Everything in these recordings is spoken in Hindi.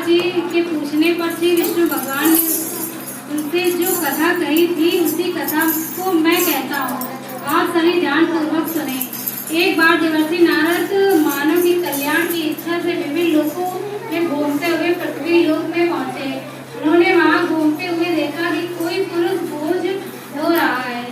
नारद जी के पूछने पर श्री विष्णु भगवान ने उनसे जो कथा कही थी उसी कथा को मैं कहता हूँ, आप सभी ध्यान पूर्वक सुने। एक बार देवर्षि नारद मानव के कल्याण की इच्छा से विभिन्न लोकों में घूमते हुए पृथ्वी लोक में पहुँचे। उन्होंने वहाँ घूमते हुए देखा कि कोई पुरुष बोझ ढो रहा है,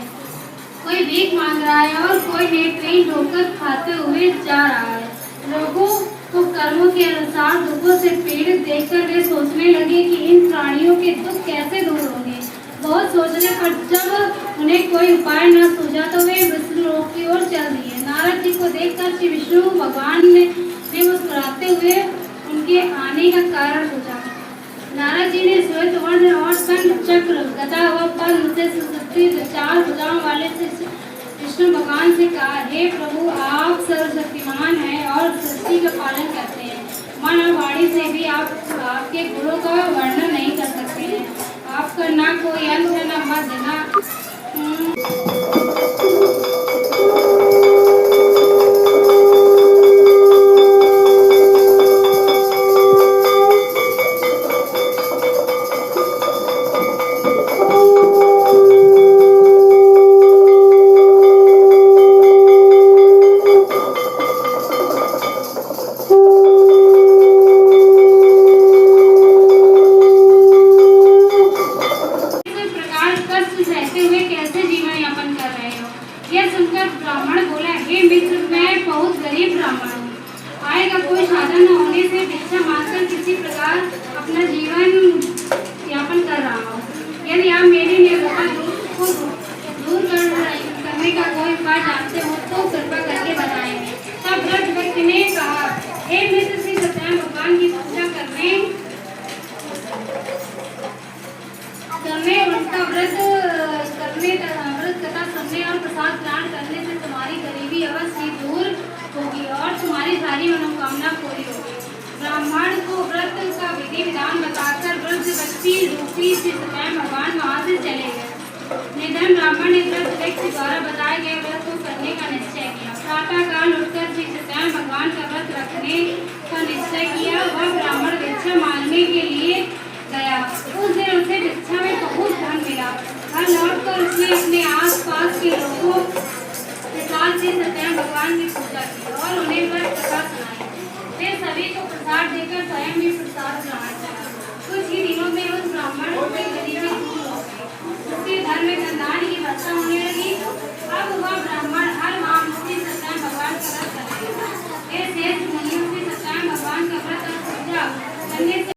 कोई भीख मांग रहा है और कोई नेत्रहीन ढोकर खाते हुए जा रहा है। लोगों को कर्मों के अनुसार दुखों से पीड़ित देखकर वे सोचने लगे कि इन प्राणियों के दुख कैसे दूर होंगे। बहुत सोचने पर जब उन्हें कोई उपाय न सूझा तो वे विष्णुलोक की ओर चल दिए। नारद जी को देखकर श्री विष्णु भगवान ने मुस्कुराते हुए उनके आने का कारण पूछा। नारद जी ने श्वेत वर्ण और शंख चक्र गदा व पद्म से सुशोभित 4 भुजाओं वाले विष्णु भगवान से कहा, हे प्रभु, आप सर्वशक्तिमान हैं और सृष्टि का पालन करते हैं। मन और वाणी से भी आप आपके गुणों का वर्णन नहीं कर सकते हैं। आपका ना कोई अंत है, ना मध्य, ना ब्राह्मण बोला, हे मित्र, मैं बहुत गरीब ब्राह्मण हूँ। आय का कोई साधन न होने से भिक्षा मांगकर किसी प्रकार अपना जीवन यापन कर रहा हूँ। यदि आप मेरी निर्धनता को दूर करने का कोई उपाय जानते हो तो कृपा करके बताएं। तब वृद्ध व्यक्ति ने कहा, हे मित्र, श्री सत्यनारायण भगवान की पूजा करने उनका व्रत कथा सुनने और प्रसाद ग्रहण करने से तुम्हारी गरीबी अवश्य दूर होगी और तुम्हारी सारी मनोकामना पूरी होगी। ब्राह्मण को व्रत का विधि विधान बताकर वृद्ध व्यक्ति रूपी श्री सत्यनारायण भगवान वहाँ से चले गए। निधन ब्राह्मण ने वृद्ध व्यक्ति द्वारा बताए गए व्रत को करने का निश्चय किया। प्रातः काल उठकर श्री सत्यनारायण भगवान का व्रत रखने का निश्चय किया। वह ब्राह्मण